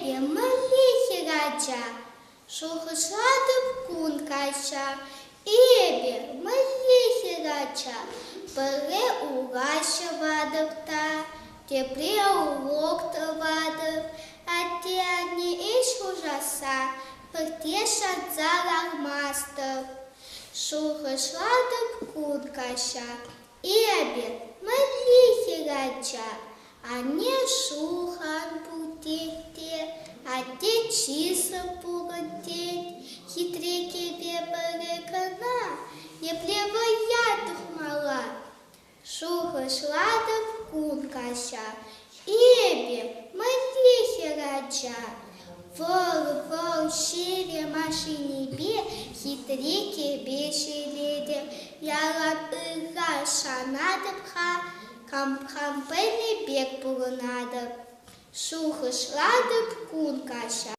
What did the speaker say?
Ебе малихи раджа, шухашладов кун каша. Ебе малихи раджа, пыре угаша вадовта, тепле улокта вадов, а те не иш ужаса, пыртеша залах мастов. Шухашладов кун каша. Ебе малихи раджа, а не шухан путехте, а те числа пугантеть, хитре кебе барекана, не плевая тухмала. Шухашладов кун каша. Ебе малихи раджа, вол шире машине бе, хитре кебе шеледе, ялап ыга шанадып ха, кампели бек булынадып. Шухашладып кун каша.